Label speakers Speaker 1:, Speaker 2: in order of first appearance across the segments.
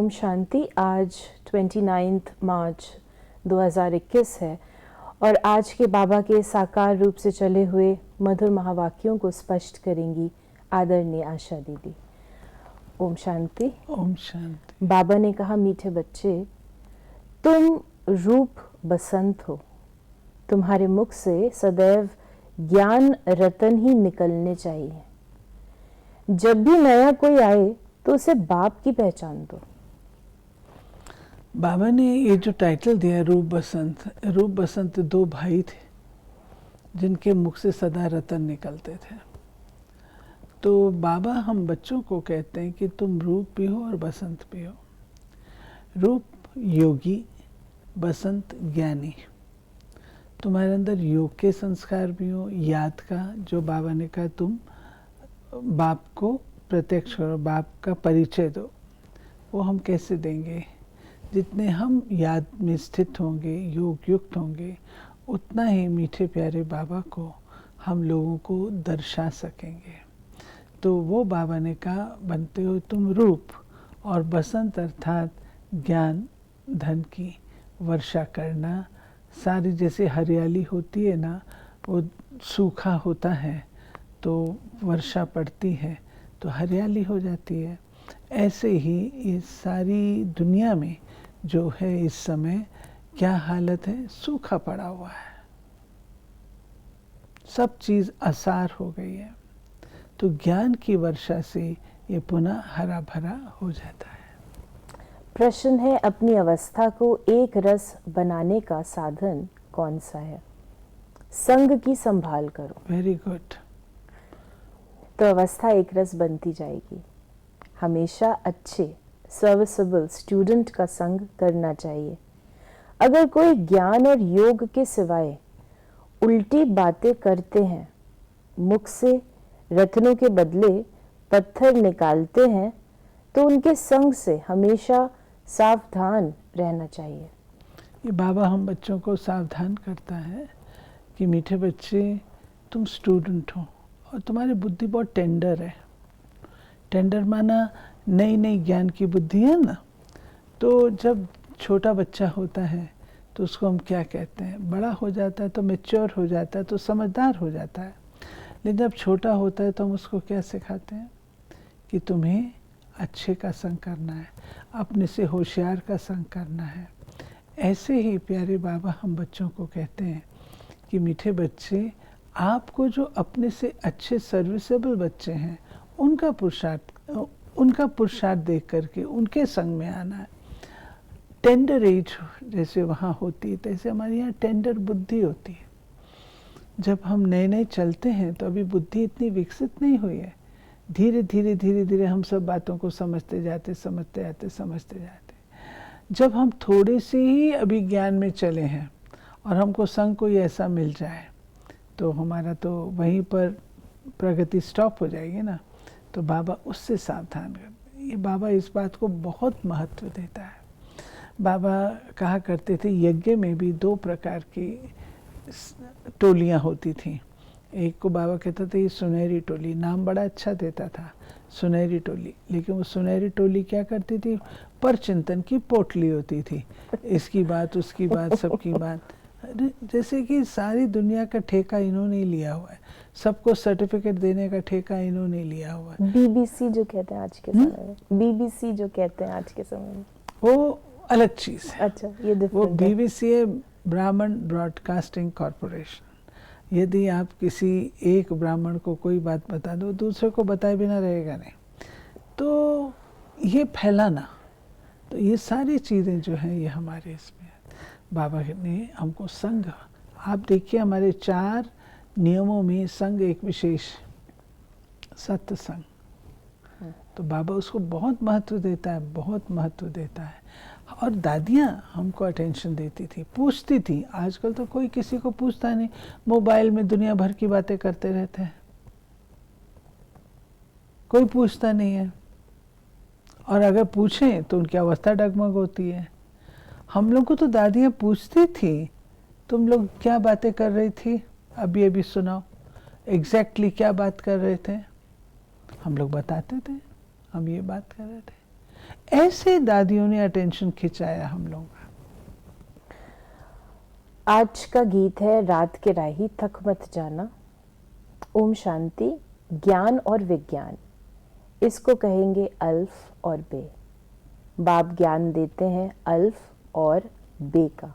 Speaker 1: ओम शांति। आज 29 मार्च 2021 है और आज के बाबा के साकार रूप से चले हुए मधुर महावाक्यों को स्पष्ट करेंगी आदरणीय आशा दीदी। ओम शांति।
Speaker 2: ओम शांति।
Speaker 1: बाबा ने कहा, मीठे बच्चे, तुम रूप बसंत हो, तुम्हारे मुख से सदैव ज्ञान रतन ही निकलने चाहिए। जब भी नया कोई आए तो उसे बाप की पहचान दो।
Speaker 2: बाबा ने ये जो टाइटल दिया रूप बसंत दो भाई थे जिनके मुख से सदा रतन निकलते थे। तो बाबा हम बच्चों को कहते हैं कि तुम रूप भी हो और बसंत भी हो। रूप योगी, बसंत ज्ञानी। तुम्हारे अंदर योग के संस्कार भी हो, याद का, जो बाबा ने कहा तुम बाप को प्रत्यक्ष करो, बाप का परिचय दो। वो हम कैसे देंगे? जितने हम याद में स्थित होंगे, योग युक्त होंगे, उतना ही मीठे प्यारे बाबा को हम लोगों को दर्शा सकेंगे। तो वो बाबा ने कहा, बनते हो तुम रूप, और बसंत अर्थात ज्ञान धन की वर्षा करना। सारी जैसे हरियाली होती है ना, वो सूखा होता है तो वर्षा पड़ती है तो हरियाली हो जाती है। ऐसे ही ये सारी दुनिया में जो है इस समय क्या हालत है? सूखा पड़ा हुआ है, सब चीज़ असार हो गई है। तो ज्ञान की वर्षा से ये पुनः हरा भरा हो जाता है।
Speaker 1: प्रश्न है, अपनी अवस्था को एक रस बनाने का साधन कौन सा है? संग की संभाल करो।
Speaker 2: Very good.
Speaker 1: तो अवस्था एक रस बनती जाएगी। हमेशा अच्छे सर्विसेबल स्टूडेंट का संग करना चाहिए। अगर कोई ज्ञान और योग के सिवाय उल्टी बातें करते हैं, मुख से रत्नों के बदले पत्थर निकालते हैं, तो उनके संग से हमेशा सावधान रहना चाहिए।
Speaker 2: ये बाबा हम बच्चों को सावधान करता है कि मीठे बच्चे, तुम स्टूडेंट हो और तुम्हारी बुद्धि बहुत टेंडर है। टेंडर माना नई नई ज्ञान की बुद्धि है ना। तो जब छोटा बच्चा होता है तो उसको हम क्या कहते हैं? बड़ा हो जाता है तो मैच्योर हो जाता है, तो समझदार हो जाता है। लेकिन जब छोटा होता है तो हम उसको क्या सिखाते हैं? कि तुम्हें अच्छे का संग करना है, अपने से होशियार का संग करना है। ऐसे ही प्यारे बाबा हम बच्चों को कहते हैं कि मीठे बच्चे, आपको जो अपने से अच्छे सर्विसेबल बच्चे हैं उनका पुरुषार्थ देख करके उनके संग में आना है। टेंडर एज जैसे वहाँ होती है, तैसे हमारे यहाँ टेंडर बुद्धि होती है। जब हम नए नए चलते हैं तो अभी बुद्धि इतनी विकसित नहीं हुई है। धीरे धीरे हम सब बातों को समझते जाते। जब हम थोड़े से ही अभी ज्ञान में चले हैं और हमको संग कोई ऐसा मिल जाए तो हमारा तो वहीं पर प्रगति स्टॉप हो जाएगी ना। तो बाबा उससे सावधान करते। ये बाबा इस बात को बहुत महत्व देता है। बाबा कहा करते थे, यज्ञ में भी दो प्रकार की टोलियां होती थी। एक को बाबा कहता था ये सुनहरी टोली, नाम बड़ा अच्छा देता था, सुनहरी टोली। लेकिन वो सुनहरी टोली क्या करती थी? पर चिंतन की पोटली होती थी। इसकी बात, उसकी बात, सबकी बात। जैसे कि सारी दुनिया का ठेका इन्होंने लिया हुआ है, सबको सर्टिफिकेट देने का ठेका इन्होंने लिया हुआ है।
Speaker 1: बीबीसी जो कहते हैं आज के समय में, बीबीसी जो कहते हैं आज के समय में,
Speaker 2: वो अलग चीज़ है।
Speaker 1: अच्छा, ये
Speaker 2: वो बीबीसी है, ब्राह्मण ब्रॉडकास्टिंग कॉरपोरेशन। यदि आप किसी एक ब्राह्मण को कोई बात बता दो, दूसरे को बताए बिना रहेगा नहीं। तो ये फैलाना, तो ये सारी चीज़ें जो हैं ये हमारे इसमें है। बाबा ने हमको संग, आप देखिए हमारे 4 नियमों में संग एक विशेष, सत्संग। तो बाबा उसको बहुत महत्व देता है, बहुत महत्व देता है। और दादियाँ हमको अटेंशन देती थी, पूछती थी। आजकल तो कोई किसी को पूछता नहीं, मोबाइल में दुनिया भर की बातें करते रहते हैं, कोई पूछता नहीं है। और अगर पूछें तो उनकी अवस्था डगमग होती है। हम लोग को तो दादियाँ पूछती थी, तुम लोग क्या बातें कर रही थी, अभी सुनाओ, एग्जैक्टली क्या बात कर रहे थे। हम लोग बताते थे, हम ये बात कर रहे थे। ऐसे दादियों ने अटेंशन खिंचाया हम लोगों का।
Speaker 1: आज का गीत है रात के राही थक मत जाना। ओम शांति। ज्ञान और विज्ञान, इसको कहेंगे अल्फ और बे। बाप ज्ञान देते हैं अल्फ और बे का।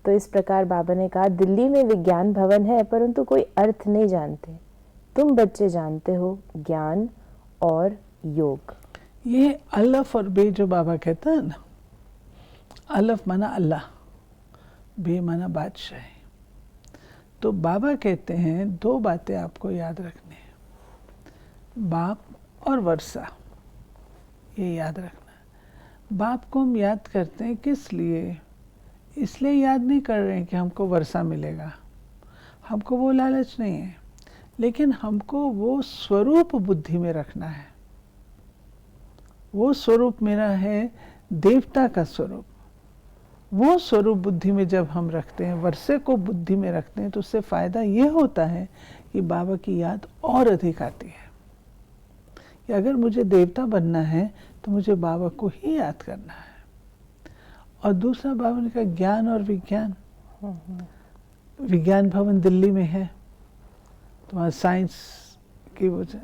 Speaker 1: तो इस प्रकार बाबा ने कहा, दिल्ली में विज्ञान भवन है परंतु कोई अर्थ नहीं जानते। तुम बच्चे जानते हो ज्ञान और योग।
Speaker 2: ये अल्फ और बे जो बाबा कहता है ना, अल्फ माना अल्लाह, बे माना बादशाह। तो बाबा कहते हैं दो बातें आपको याद रखनी है, बाप और वर्षा, ये याद रखना है। बाप को हम याद करते हैं किस लिए? इसलिए याद नहीं कर रहे हैं कि हमको वर्षा मिलेगा, हमको वो लालच नहीं है, लेकिन हमको वो स्वरूप बुद्धि में रखना है। वो स्वरूप मेरा है देवता का स्वरूप। वो स्वरूप बुद्धि में जब हम रखते हैं, वर्षे को बुद्धि में रखते हैं, तो उससे फ़ायदा ये होता है कि बाबा की याद और अधिक आती है कि अगर मुझे देवता बनना है तो मुझे बाबा को ही याद करना है। और दूसरा बाबा ने कहा ज्ञान और विज्ञान। विज्ञान भवन दिल्ली में है, तो वहाँ साइंस की वजह,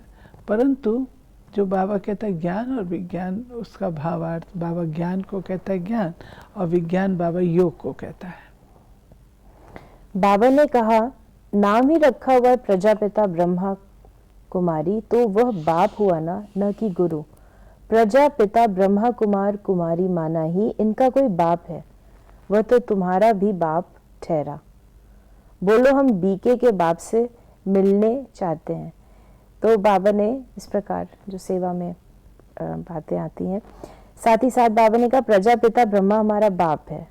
Speaker 2: परंतु जो बाबा कहता है ज्ञान और विज्ञान, उसका भावार्थ बाबा ज्ञान को कहता है ज्ञान, और विज्ञान बाबा योग को कहता है।
Speaker 1: बाबा ने कहा नाम ही रखा हुआ है प्रजापिता ब्रह्मा कुमारी, तो वह बाप हुआ ना, न कि गुरु। प्रजापिता ब्रह्मा कुमार कुमारी माना ही इनका कोई बाप है, वह तो तुम्हारा भी बाप ठहरा। बोलो हम बीके के बाप से मिलने चाहते हैं। तो बाबा ने इस प्रकार जो सेवा में बातें आती हैं, साथ ही साथ बाबा ने कहा प्रजापिता ब्रह्मा हमारा बाप है,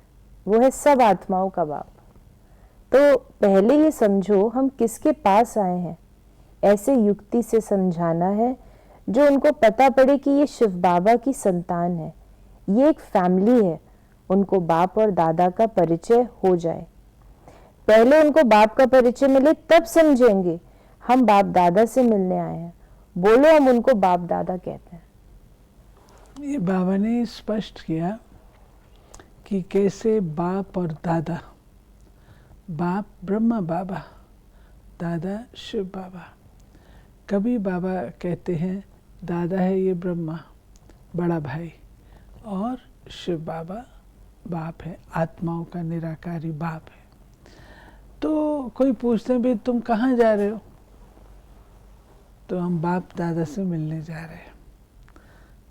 Speaker 1: वो है सब आत्माओं का बाप। तो पहले ये समझो हम किसके पास आए हैं, ऐसे युक्ति से समझाना है जो उनको पता पड़े कि ये शिव बाबा की संतान है, ये एक फैमिली है। उनको बाप और दादा का परिचय हो जाए, पहले उनको बाप का परिचय मिले तब समझेंगे हम बाप दादा से मिलने आए हैं। बोलो हम उनको बाप दादा कहते हैं।
Speaker 2: ये बाबा ने स्पष्ट किया कि कैसे बाप और दादा, बाप ब्रह्मा बाबा, दादा शिव बाबा। कभी बाबा कहते हैं दादा है ये ब्रह्मा बड़ा भाई, और शिव बाबा बाप है, आत्माओं का निराकारी बाप है। तो कोई पूछते हैं भाई तुम कहाँ जा रहे हो, तो हम बाप दादा से मिलने जा रहे हैं।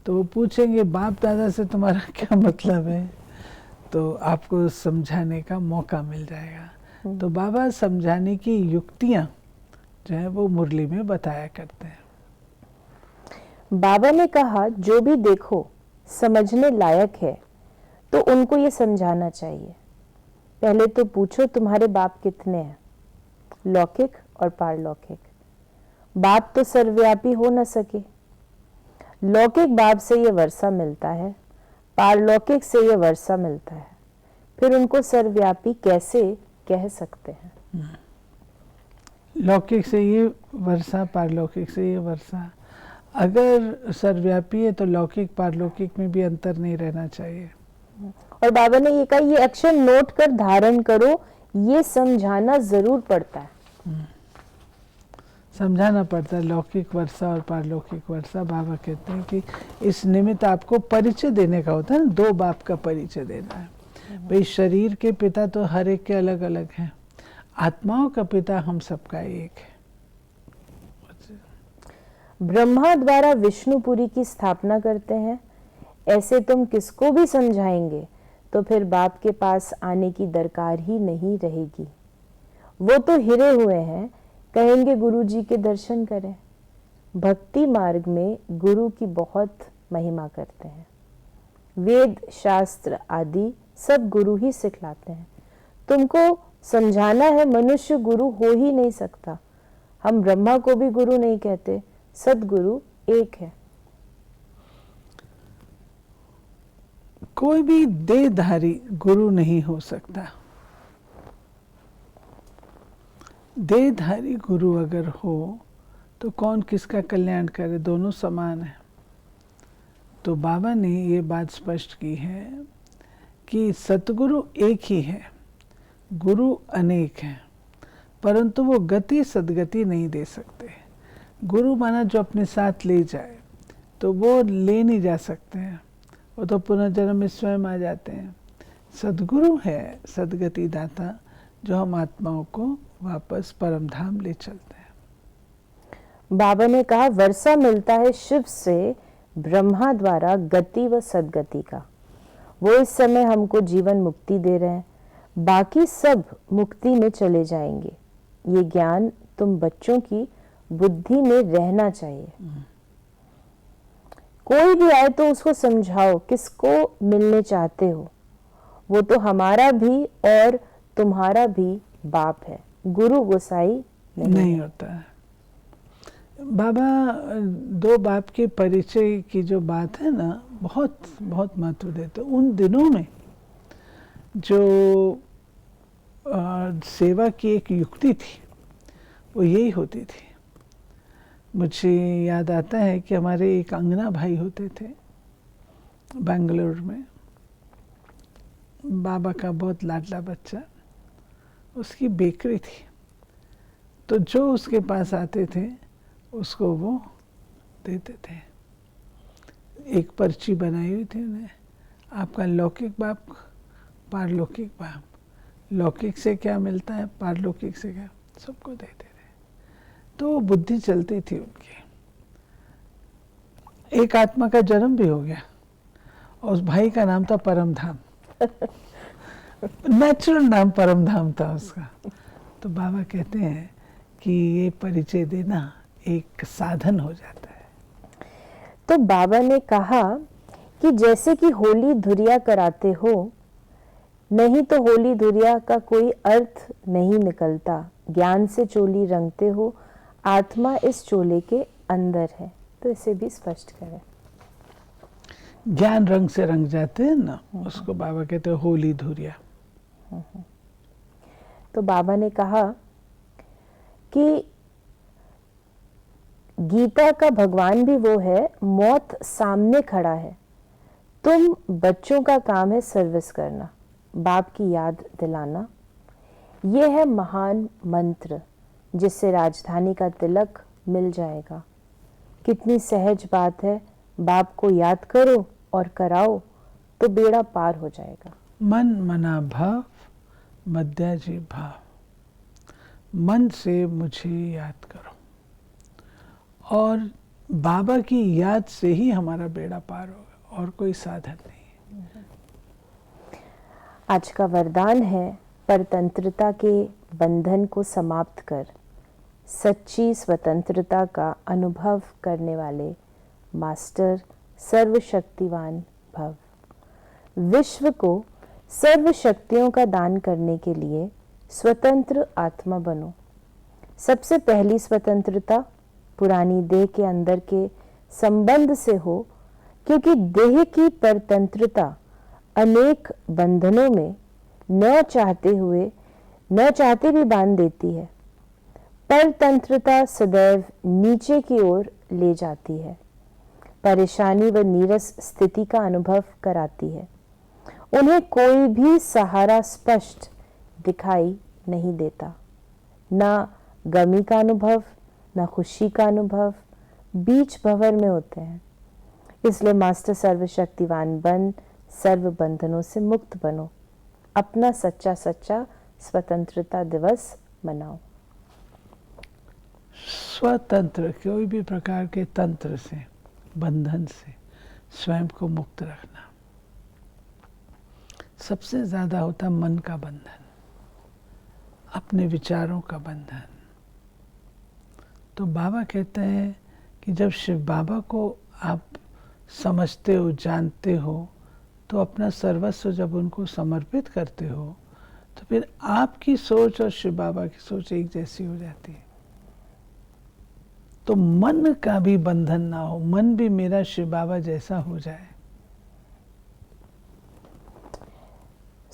Speaker 2: तो वो पूछेंगे बाप दादा से तुम्हारा क्या मतलब है, तो आपको समझाने का मौका मिल जाएगा। तो बाबा समझाने की युक्तियाँ जो है वो मुरली में बताया करते हैं।
Speaker 1: बाबा ने कहा जो भी देखो समझने लायक है तो उनको ये समझाना चाहिए। पहले तो पूछो तुम्हारे बाप कितने हैं, लौकिक और पारलौकिक। बाप तो सर्वव्यापी हो न सके, लौकिक बाप से ये वर्षा मिलता है, पारलौकिक से ये वर्षा मिलता है, फिर उनको सर्वव्यापी कैसे कह सकते हैं?
Speaker 2: लौकिक से ये वर्षा, पारलौकिक से ये वर्षा। अगर सर्वव्यापी है तो लौकिक पारलौकिक में भी अंतर नहीं रहना चाहिए।
Speaker 1: और बाबा ने ये कहा ये अक्षर नोट कर धारण करो, ये समझाना जरूर पड़ता है।
Speaker 2: समझाना पड़ता है लौकिक वर्षा और पारलौकिक वर्षा। बाबा कहते हैं कि इस निमित्त आपको परिचय देने का होता है ना, दो बाप का परिचय देना है। भाई शरीर के पिता तो हर एक के अलग अलग हैं, आत्माओं का पिता हम सबका एक है।
Speaker 1: ब्रह्मा द्वारा विष्णुपुरी की स्थापना करते हैं, ऐसे तुम किसको भी समझाएंगे तो फिर बाप के पास आने की दरकार ही नहीं रहेगी। वो तो हिरे हुए हैं, कहेंगे गुरु जी के दर्शन करें। भक्ति मार्ग में गुरु की बहुत महिमा करते हैं, वेद शास्त्र आदि सब गुरु ही सिखलाते हैं। तुमको समझाना है मनुष्य गुरु हो ही नहीं सकता। हम ब्रह्मा को भी गुरु नहीं कहते, सदगुरु एक है।
Speaker 2: कोई भी देहधारी गुरु नहीं हो सकता। देहधारी गुरु अगर हो तो कौन किसका कल्याण करे, दोनों समान है। तो बाबा ने ये बात स्पष्ट की है कि सतगुरु एक ही है, गुरु अनेक हैं, परंतु वो गति सदगति नहीं दे सकते। गुरु माना जो अपने साथ ले जाए, तो वो ले नहीं जा सकते हैं, वो तो पुनर्जन्म में स्वयं आ जाते हैं। सदगुरु है सदगति दाता, जो हम आत्माओं को वापस परम धाम ले चलते हैं।
Speaker 1: बाबा ने कहा वर्षा मिलता है शिव से ब्रह्मा द्वारा गति व सदगति का। वो इस समय हमको जीवन मुक्ति दे रहे हैं, बाकी सब मुक्ति में चले जाएंगे। ये ज्ञान तुम बच्चों की बुद्धि में रहना चाहिए। कोई भी आए तो उसको समझाओ किसको मिलने चाहते हो। वो तो हमारा भी और तुम्हारा भी बाप है, गुरु गोसाई
Speaker 2: नहीं होता है। बाबा दो बाप के परिचय की जो बात है ना, बहुत बहुत महत्व देते। उन दिनों में जो सेवा की एक युक्ति थी वो यही होती थी। मुझे याद आता है कि हमारे एक अंगना भाई होते थे बेंगलोर में, बाबा का बहुत लाडला बच्चा, उसकी बेकरी थी। तो जो उसके पास आते थे उसको वो देते थे। एक पर्ची बनाई हुई थी उन्हें, आपका लौकिक बाप, पारलौकिक बाप, लौकिक से क्या मिलता है, पारलौकिक से क्या, सबको देते थे। तो बुद्धि चलती थी उनकी। एक आत्मा का जन्म भी हो गया और उस भाई का नाम था परमधाम। नेचुरल नाम परमधाम था उसका। तो बाबा कहते हैं कि ये परिचय देना एक साधन हो जाता है।
Speaker 1: तो बाबा ने कहा कि जैसे कि होली धुरिया कराते हो, नहीं तो होली धुरिया का कोई अर्थ नहीं निकलता। ज्ञान से चोली रंगते हो, आत्मा इस चोले के अंदर है। तो इसे भी स्पष्ट करें।
Speaker 2: ज्ञान रंग से रंग जाते हैं ना, उसको बाबा कहते हैं होली धुरिया।
Speaker 1: तो बाबा ने कहा कि गीता का भगवान भी वो है, मौत सामने खड़ा है, तुम बच्चों का काम है सर्विस करना, बाप की याद दिलाना। ये है महान मंत्र जिससे राजधानी का तिलक मिल जाएगा। कितनी सहज बात है, बाप को याद करो और कराओ तो बेड़ा पार हो जाएगा।
Speaker 2: मन मना भाव मध्याजी भाव, मन से मुझे याद करो, और बाबा की याद से ही हमारा बेड़ा पार होगा, और कोई साधन नहीं है।
Speaker 1: आज का वरदान है परतंत्रता के बंधन को समाप्त कर सच्ची स्वतंत्रता का अनुभव करने वाले मास्टर सर्वशक्तिवान भव। विश्व को सर्व शक्तियों का दान करने के लिए स्वतंत्र आत्मा बनो। सबसे पहली स्वतंत्रता पुरानी देह के अंदर के संबंध से हो, क्योंकि देह की परतंत्रता अनेक बंधनों में न चाहते भी बांध देती है। परतंत्रता सदैव नीचे की ओर ले जाती है, परेशानी व नीरस स्थिति का अनुभव कराती है। उन्हें कोई भी सहारा स्पष्ट दिखाई नहीं देता, ना गमी का अनुभव ना खुशी का अनुभव, बीच भंवर में होते हैं। इसलिए मास्टर सर्वशक्तिवान बन सर्व बंधनों से मुक्त बनो। अपना सच्चा स्वतंत्रता दिवस मनाओ।
Speaker 2: स्वतंत्र, कोई भी प्रकार के तंत्र से, बंधन से स्वयं को मुक्त रखना। सबसे ज्यादा होता मन का बंधन, अपने विचारों का बंधन। तो बाबा कहते हैं कि जब शिव बाबा को आप समझते हो, जानते हो, तो अपना सर्वस्व जब उनको समर्पित करते हो, तो फिर आपकी सोच और शिव बाबा की सोच एक जैसी हो जाती है। तो मन का भी बंधन ना हो, मन भी मेरा शिव बाबा जैसा हो जाए।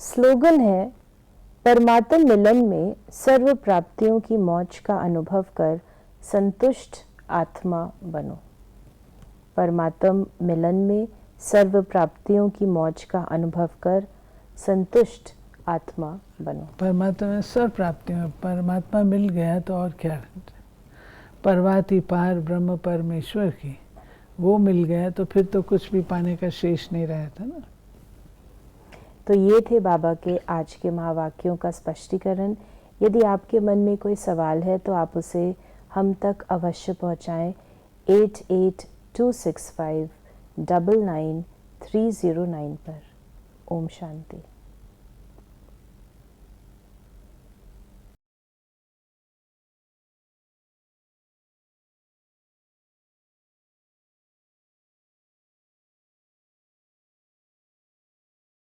Speaker 1: स्लोगन है, परमात्म मिलन में सर्व प्राप्तियों की मौज का अनुभव कर संतुष्ट आत्मा बनो। परमात्म मिलन में सर्व प्राप्तियों की मौज का अनुभव कर संतुष्ट आत्मा बनो।
Speaker 2: परमात्मा में सब प्राप्तियां, परमात्मा मिल गया तो और क्या, परवाति पार ब्रह्म परमेश्वर की, वो मिल गया तो फिर तो कुछ भी पाने का शेष नहीं रहा था ना।
Speaker 1: तो ये थे बाबा के आज के महावाक्यों का स्पष्टीकरण। यदि आपके मन में कोई सवाल है तो आप उसे हम तक अवश्य पहुंचाएं 8826599309 पर। ओम शांति।